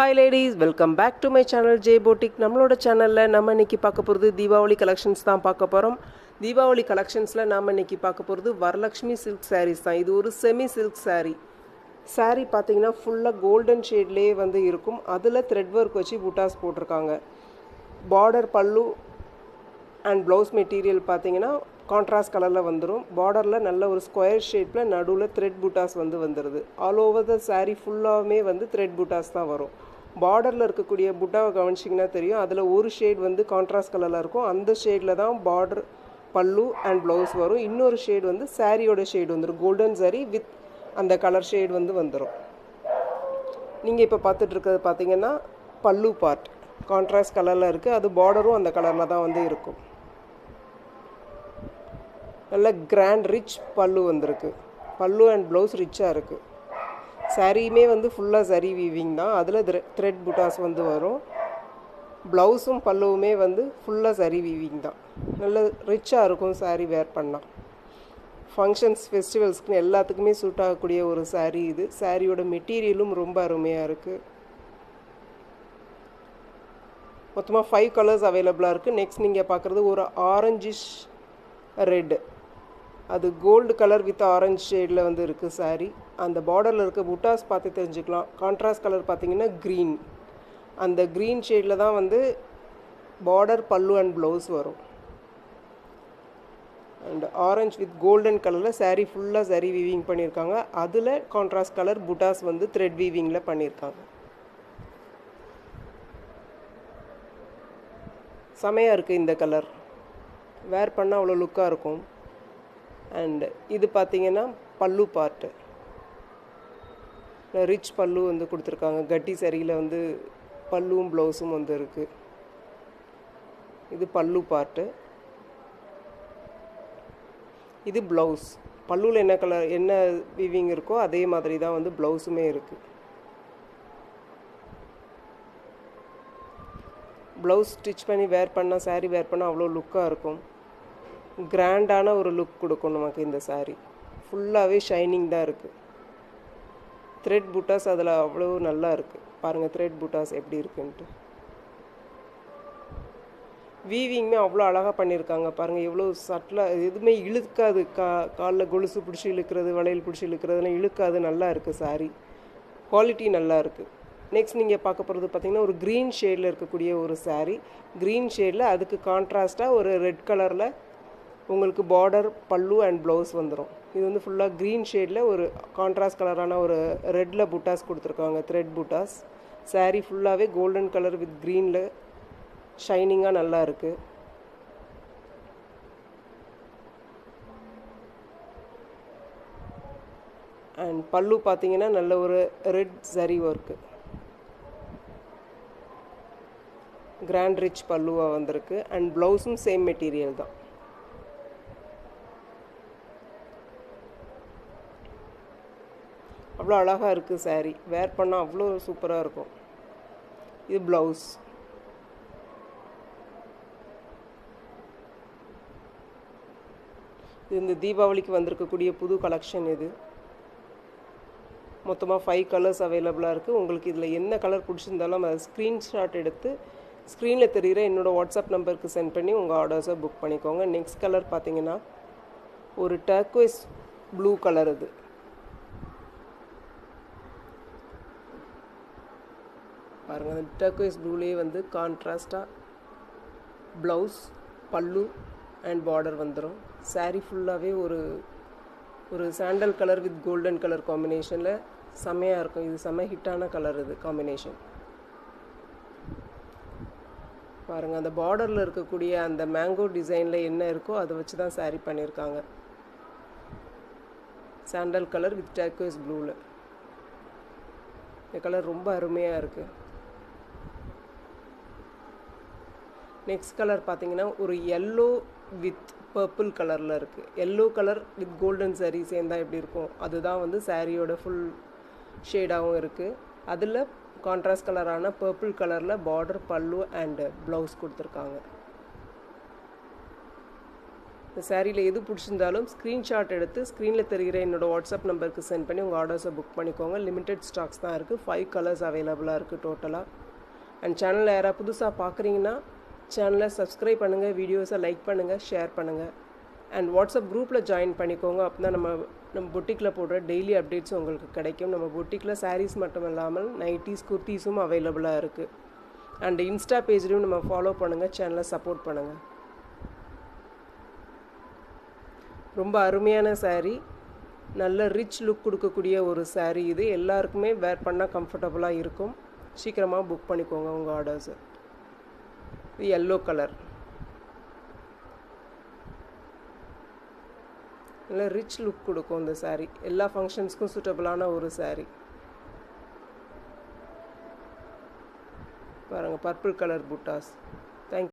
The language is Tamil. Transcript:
Hi ladies, welcome back to my channel J Boutique. நம்மளோட சேனல்ல நம்ம இன்னைக்கு பார்க்க போறது தீபாவளி கலெக்ஷன்ஸ் தான் பார்க்க போறோம். தீபாவளி கலெக்ஷன்ஸ்ல நாம இன்னைக்கு பார்க்க போறது வரலட்சுமி silk sarees தான். இது ஒரு செமி silk saree. saree பாத்தீங்கன்னா ஃபுல்லா கோல்டன் ஷேட்லயே வந்து இருக்கும். அதுல thread work வச்சு buttas போட்டுருக்காங்க. border பல்லு and blouse material பாத்தீங்கன்னா கான்ட்ராஸ்ட் கலர்ல வந்துரும். பார்டர்ல நல்ல ஒரு ஸ்கொயர் ஷேப்ல நடுவுல thread buttas வந்துருது. ஆல் ஓவர் தி saree ஃபுல்லாமே வந்து thread buttas தான் வரும். பார்டர்ல இருக்கக்கூடிய புட்டாவை கவனிச்சிங்கன்னா தெரியும். அதுல ஒரு ஷேட் வந்து கான்ட்ராஸ்ட் கலர்ல இருக்கும். அந்த ஷேட்ல தான் பார்டர் பல்லு and blouse வரும். இன்னொரு ஷேட் வந்து சாரியோட ஷேட் வந்துரும். கோல்டன் saree வித் அந்த கலர் ஷேட் வந்து வந்துரும். நீங்க இப்ப பார்த்துட்டு இருக்கிறது பாத்தீங்கன்னா பல்லு பார்ட் கான்ட்ராஸ்ட் கலர்ல இருக்கு. அது பார்டரும் அந்த கலர்ல தான் வந்து இருக்கும். நல்ல கிராண்ட் ரிச் பல்லு வந்திருக்கு. பல்லு அண்ட் ப்ளவுஸ் ரிச்சாக இருக்குது. சாரியுமே வந்து ஃபுல்லாக சரி வீவிங் தான். அதில் த்ரெட் புட்டாஸ் வந்து வரும். ப்ளவுஸும் பல்லுவுமே வந்து ஃபுல்லாக சரி வீவிங் தான். நல்ல ரிச்சாக இருக்கும் சாரீ வேர் பண்ணால். ஃபங்க்ஷன்ஸ் ஃபெஸ்டிவல்ஸ்க்கு எல்லாத்துக்குமே சூட் ஆகக்கூடிய ஒரு சாரீ இது. சாரியோட மெட்டீரியலும் ரொம்ப அருமையாக இருக்குது. மொத்தமாக 5 கலர்ஸ் அவைலபிளாக இருக்குது. நெக்ஸ்ட் நீங்கள் பார்க்குறது ஒரு ஆரஞ்சிஷ் ரெட். அது கோல்டு கலர் வித் ஆரஞ்சு ஷேடில் வந்து இருக்குது சாரீ. அந்த பார்டரில் இருக்க புட்டாஸ் பார்த்து தெரிஞ்சுக்கலாம். கான்ட்ராஸ்ட் கலர் பார்த்தீங்கன்னா க்ரீன். அந்த க்ரீன் ஷேடில் தான் வந்து பார்டர் பல்லு அண்ட் ப்ளவுஸ் வரும். அண்ட் ஆரஞ்சு வித் கோல்டன் கலரில் சாரீ ஃபுல்லாக சாரீ வீவிங் பண்ணியிருக்காங்க. அதில் கான்ட்ராஸ்ட் கலர் புட்டாஸ் வந்து த்ரெட் வீவிங்கில் பண்ணியிருக்காங்க. செமையாக இருக்குது இந்த கலர். வேர் பண்ணால் அவ்வளோ லுக்காக இருக்கும். அண்ட் இது பார்த்தீங்கன்னா பல்லு பார்ட்டு. ரிச் பல்லு வந்து கொடுத்துருக்காங்க. கட்டி சரியில் வந்து பல்லுவும் ப்ளவுஸும் வந்து இருக்குது. இது பல்லு பார்ட்டு. இது ப்ளவுஸ். பல்லுவில் என்ன கலர் என்ன வீவிங் இருக்கோ அதே மாதிரி தான் வந்து ப்ளவுஸுமே இருக்குது. ப்ளவுஸ் ஸ்டிச் பண்ணி வேர் பண்ணால் சாரீ வேர் பண்ணால் அவ்வளோ லுக்காக இருக்கும். கிராண்டான ஒரு லுக் கொடுக்கும் நமக்கு இந்த சாரீ. ஃபுல்லாகவே ஷைனிங் தான் இருக்குது. த்ரெட் புட்டாஸ் அதில் அவ்வளோ நல்லா இருக்குது. பாருங்கள் த்ரெட் புட்டாஸ் எப்படி இருக்குன்ட்டு. வீவிங்குமே அவ்வளோ அழகாக பண்ணியிருக்காங்க. பாருங்கள் எவ்வளோ சட்டிலாக, எதுவுமே இழுக்காது. காலில் கொலுசு பிடிச்சி இழுக்கிறது, வளையல் பிடிச்சி இழுக்கிறதுலாம் இழுக்காது. நல்லா இருக்குது சாரீ. குவாலிட்டி நல்லா இருக்குது. நெக்ஸ்ட் நீங்கள் பார்க்க போகிறது பார்த்தீங்கன்னா ஒரு க்ரீன் ஷேடில் இருக்கக்கூடிய ஒரு சாரீ. க்ரீன் ஷேடில் அதுக்கு கான்ட்ராஸ்ட்டாக ஒரு ரெட் கலரில் உங்களுக்கு பார்டர் பல்லு அண்ட் ப்ளவுஸ் வந்துடும். இது வந்து ஃபுல்லாக க்ரீன் ஷேடில் ஒரு கான்ட்ராஸ்ட் கலரான ஒரு ரெட்டில் புட்டாஸ் கொடுத்துருக்காங்க. த்ரெட் புட்டாஸ். சாரீ ஃபுல்லாகவே கோல்டன் கலர் வித் க்ரீனில் ஷைனிங்காக நல்லா இருக்குது. அண்ட் பல்லு பார்த்தீங்கன்னா நல்ல ஒரு ரெட் சரி ஒர்க்கு. கிராண்ட் ரிச் பல்லுவாக வந்திருக்கு. அண்ட் ப்ளவுஸும் சேம் மெட்டீரியல் தான். அவ்வளோ அழகாக இருக்குது சாரீ. வேர் பண்ணால் அவ்வளோ சூப்பராக இருக்கும். இது ப்ளவுஸ். இது இந்த தீபாவளிக்கு வந்திருக்கக்கூடிய புது கலெக்ஷன் இது. மொத்தமாக 5 கலர்ஸ் அவைலபிளாக இருக்குது. உங்களுக்கு இதில் என்ன கலர் பிடிச்சிருந்தாலும் அதை ஸ்க்ரீன்ஷாட் எடுத்து ஸ்க்ரீனில் தெரிகிற என்னோடய வாட்ஸ்அப் நம்பருக்கு சென்ட் பண்ணி உங்கள் ஆர்டர்ஸை புக் பண்ணிக்கோங்க. நெக்ஸ்ட் கலர் பார்த்தீங்கன்னா ஒரு டர்க்வைஸ் ப்ளூ கலர். இது பாருங்கள். அந்த டர்க்வைஸ் ப்ளூலேயே வந்து கான்ட்ராஸ்டாக ப்ளவுஸ் பல்லு அண்ட் பார்டர் வந்துடும். சாரீ ஃபுல்லாகவே ஒரு sandal colour with golden colour காம்பினேஷனில் செம்மையாக இருக்கும். இது செம்ம ஹிட்டான கலர் இது காம்பினேஷன். பாருங்கள் அந்த பார்டரில் இருக்கக்கூடிய அந்த மேங்கோ டிசைனில் என்ன இருக்கோ அதை வச்சு தான் சாரீ பண்ணியிருக்காங்க. சாண்டல் கலர் வித் டர்க்வைஸ் ப்ளூவில். இந்த கலர் ரொம்ப அருமையாக இருக்குது. நெக்ஸ்ட் கலர் பார்த்தீங்கன்னா ஒரு எல்லோ வித் பர்பிள் கலரில் இருக்குது. Yellow colour with golden sari சேர்ந்தால் எப்படி இருக்கும் அதுதான் வந்து சாரியோட ஃபுல் ஷேடாகவும் இருக்குது. அதில் கான்ட்ராஸ்ட் கலரான பர்பிள் கலரில் பார்டர் பல்லு அண்ட் ப்ளவுஸ் கொடுத்துருக்காங்க. இந்த சாரியில் எது பிடிச்சிருந்தாலும் ஸ்க்ரீன்ஷாட் எடுத்து ஸ்க்ரீனில் தெரிகிற என்னோடய வாட்ஸ்அப் நம்பருக்கு சென்ட் பண்ணி உங்கள் ஆர்டர்ஸை புக் பண்ணிக்கோங்க. லிமிடெட் ஸ்டாக்ஸ் தான் இருக்குது. 5 கலர்ஸ் அவைலபிளாக இருக்குது டோட்டலாக. அண்ட் சேனலில் யாராவது புதுசாக பார்க்குறீங்கன்னா சேனலை சப்ஸ்கிரைப் பண்ணுங்கள், வீடியோஸை லைக் பண்ணுங்கள், ஷேர் பண்ணுங்கள். அண்ட் வாட்ஸ்அப் குரூப்பில் ஜாயின் பண்ணிக்கோங்க. அப்போ தான் நம்ம பொட்டிக்கில் போடுற டெய்லி அப்டேட்ஸ் உங்களுக்கு கிடைக்கும். நம்ம பொட்டிக்கில் சாரீஸ் மட்டும் இல்லாமல் நைட்டிஸ், குர்த்திஸும் அவைலபிளாக இருக்குது. அண்ட் இன்ஸ்டா பேஜ்லையும் நம்ம ஃபாலோ பண்ணுங்கள், சேனலை சப்போர்ட் பண்ணுங்கள். ரொம்ப அருமையான சாரீ, நல்ல ரிச் லுக் கொடுக்கக்கூடிய ஒரு சாரீ இது. எல்லாருக்குமே வேர் பண்ணால் கம்ஃபர்டபுளாக இருக்கும். சீக்கிரமாக புக் பண்ணிக்கோங்க உங்கள் ஆர்டர்ஸு. இது எல்லோ கலர், நல்ல ரிச் லுக் கொடுக்கும் இந்த சாரீ. எல்லா ஃபங்க்ஷன்ஸ்க்கும் சூட்டபுளான ஒரு சாரீ. பாருங்கள், பர்பிள் கலர் புட்டாஸ்.